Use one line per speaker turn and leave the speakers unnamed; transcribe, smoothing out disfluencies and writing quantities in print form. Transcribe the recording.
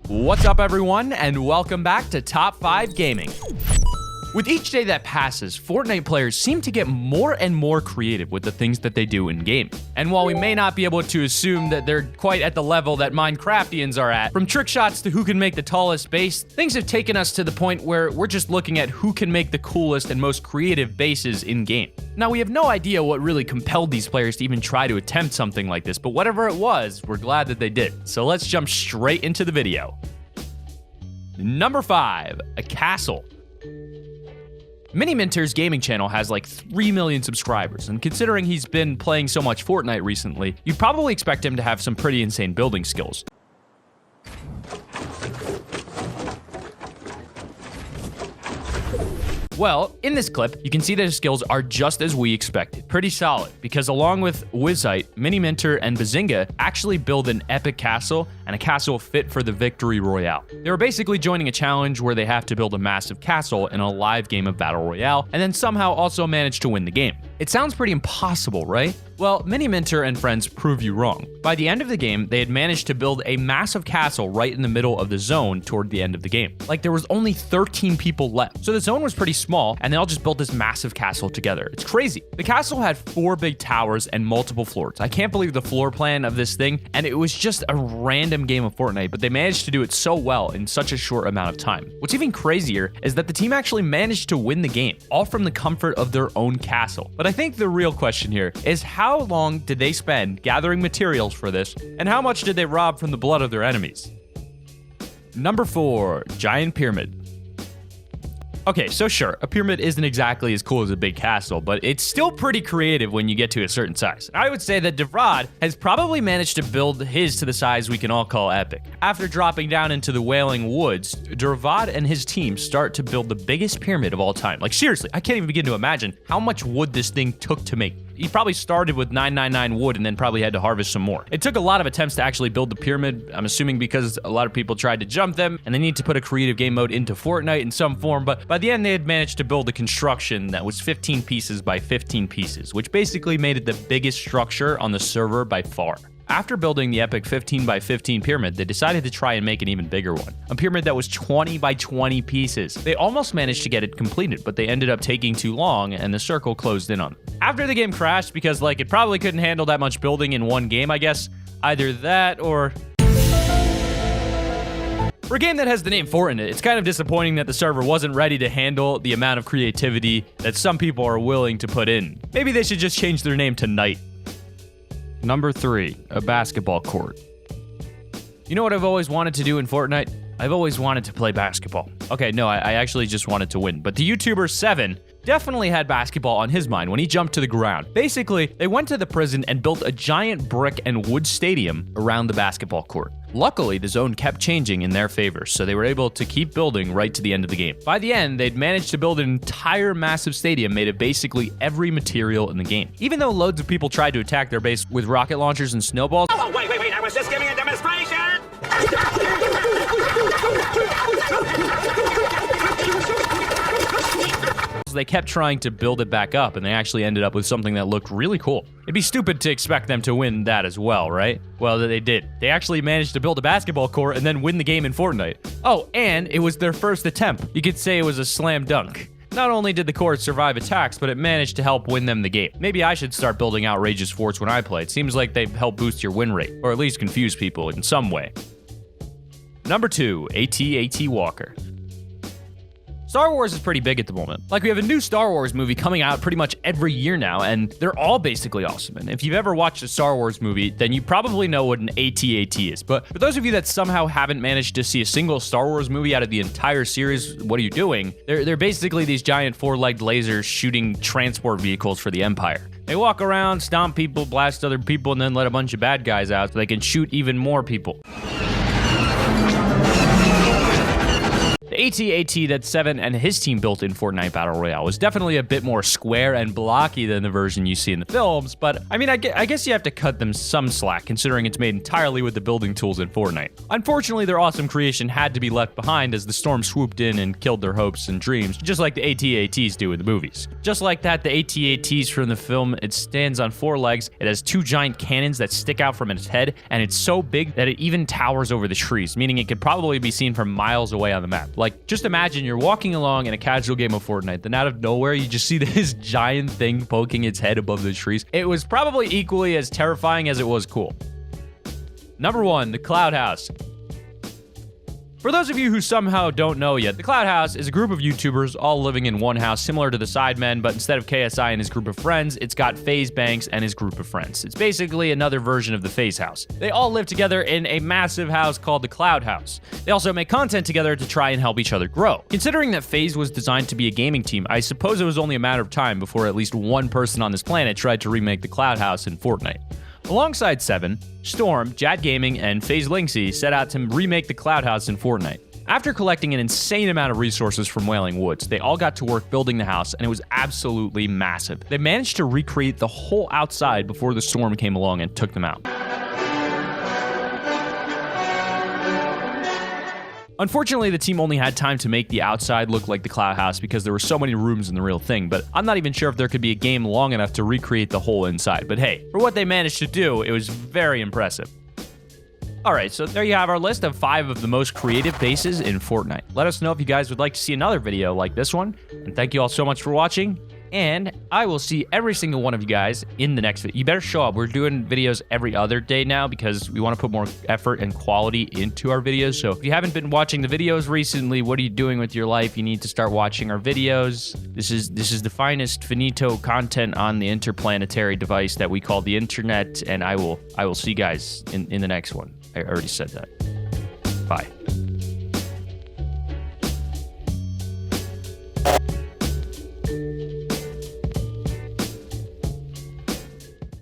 What's up, everyone, and welcome back to Top 5 Gaming. With each day that passes, Fortnite players seem to get more and more creative with the things that they do in-game. And while we may not be able to assume that they're quite at the level that Minecraftians are at, from trick shots to who can make the tallest base, things have taken us to the point where we're just looking at who can make the coolest and most creative bases in-game. Now, we have no idea what really compelled these players to even try to attempt something like this, but whatever it was, we're glad that they did. So let's jump straight into the video. Number 5, a castle. Miniminter's gaming channel has like 3 million subscribers, and considering he's been playing so much Fortnite recently, you'd probably expect him to have some pretty insane building skills. Well, in this clip, you can see that his skills are just as we expected. Pretty solid, because along with Wizite, Miniminter, and Bazinga actually build an epic castle, and a castle fit for the victory royale. They were basically joining a challenge where they have to build a massive castle in a live game of Battle Royale, and then somehow also manage to win the game. It sounds pretty impossible, right? Well, Miniminter and friends prove you wrong. By the end of the game, they had managed to build a massive castle right in the middle of the zone toward the end of the game. Like, there was only 13 people left. So the zone was pretty small, and they all just built this massive castle together. It's crazy. The castle had 4 big towers and multiple floors. I can't believe the floor plan of this thing, and it was just a random game of Fortnite, but they managed to do it so well in such a short amount of time. What's even crazier is that the team actually managed to win the game, all from the comfort of their own castle. But I think the real question here is how long did they spend gathering materials for this, and how much did they rob from the blood of their enemies? Number 4, Giant Pyramid. Okay, so sure, a pyramid isn't exactly as cool as a big castle, but it's still pretty creative when you get to a certain size. I would say that Devrod has probably managed to build his to the size we can all call epic. After dropping down into the Wailing Woods, Devrod and his team start to build the biggest pyramid of all time. Like, seriously, I can't even begin to imagine how much wood this thing took to make. He probably started with 999 wood and then probably had to harvest some more. It took a lot of attempts to actually build the pyramid, I'm assuming because a lot of people tried to jump them, and they need to put a creative game mode into Fortnite in some form, but by the end they had managed to build a construction that was 15 pieces by 15 pieces, which basically made it the biggest structure on the server by far. After building the epic 15 by 15 pyramid, they decided to try and make an even bigger one. A pyramid that was 20 by 20 pieces. They almost managed to get it completed, but they ended up taking too long and the circle closed in on them. After the game crashed, because like it probably couldn't handle that much building in one game, I guess, either that or... For a game that has the name Fortnite, it's kind of disappointing that the server wasn't ready to handle the amount of creativity that some people are willing to put in. Maybe they should just change their name to Night. Number 3, a basketball court. You know what I've always wanted to do in Fortnite? I've always wanted to play basketball. Okay, no, I actually just wanted to win. But the YouTuber 7 definitely had basketball on his mind when he jumped to the ground. Basically, they went to the prison and built a giant brick and wood stadium around the basketball court. Luckily, the zone kept changing in their favor, so they were able to keep building right to the end of the game. By the end, they'd managed to build an entire massive stadium made of basically every material in the game. Even though loads of people tried to attack their base with rocket launchers and snowballs.
Oh, wait, I was just giving a demonstration!
They kept trying to build it back up, and they actually ended up with something that looked really cool. It'd be stupid to expect them to win that as well, right? Well, they did. They actually managed to build a basketball court and then win the game in Fortnite. Oh, and it was their first attempt. You could say it was a slam dunk. Not only did the court survive attacks, but it managed to help win them the game. Maybe I should start building outrageous forts when I play. It seems like they help boost your win rate, or at least confuse people in some way. Number 2, AT-AT Walker. Star Wars is pretty big at the moment. Like, we have a new Star Wars movie coming out pretty much every year now, and they're all basically awesome. And if you've ever watched a Star Wars movie, then you probably know what an AT-AT is. But for those of you that somehow haven't managed to see a single Star Wars movie out of the entire series, what are you doing? They're basically these giant 4-legged lasers shooting transport vehicles for the Empire. They walk around, stomp people, blast other people, and then let a bunch of bad guys out so they can shoot even more people. The AT-AT that Seven and his team built in Fortnite Battle Royale was definitely a bit more square and blocky than the version you see in the films, but I mean, I guess you have to cut them some slack considering it's made entirely with the building tools in Fortnite. Unfortunately, their awesome creation had to be left behind as the storm swooped in and killed their hopes and dreams, just like the AT-ATs do in the movies. Just like that, the AT-ATs from the film, it stands on 4 legs, it has 2 giant cannons that stick out from its head, and it's so big that it even towers over the trees, meaning it could probably be seen from miles away on the map. Like, just imagine you're walking along in a casual game of Fortnite, then out of nowhere, you just see this giant thing poking its head above the trees. It was probably equally as terrifying as it was cool. Number 1, the Cloud House. For those of you who somehow don't know yet, the Cloud House is a group of YouTubers all living in one house similar to the Sidemen, but instead of KSI and his group of friends, it's got FaZe Banks and his group of friends. It's basically another version of the FaZe house. They all live together in a massive house called the Cloud House. They also make content together to try and help each other grow. Considering that FaZe was designed to be a gaming team, I suppose it was only a matter of time before at least one person on this planet tried to remake the Cloud House in Fortnite. Alongside Seven, Storm, Jad Gaming, and FaZe Linksy set out to remake the Cloud House in Fortnite. After collecting an insane amount of resources from Wailing Woods, they all got to work building the house, and it was absolutely massive. They managed to recreate the whole outside before the storm came along and took them out. Unfortunately, the team only had time to make the outside look like the Cloud House because there were so many rooms in the real thing, but I'm not even sure if there could be a game long enough to recreate the whole inside. But hey, for what they managed to do, it was very impressive. Alright, so there you have our list of 5 of the most creative bases in Fortnite. Let us know if you guys would like to see another video like this one, and thank you all so much for watching. And I will see every single one of you guys in the next video. You better show up. We're doing videos every other day now because we want to put more effort and quality into our videos. So if you haven't been watching the videos recently, what are you doing with your life? You need to start watching our videos. This is the finest finito content on the interplanetary device that we call the internet. And I will see you guys in the next one. I already said that. Bye.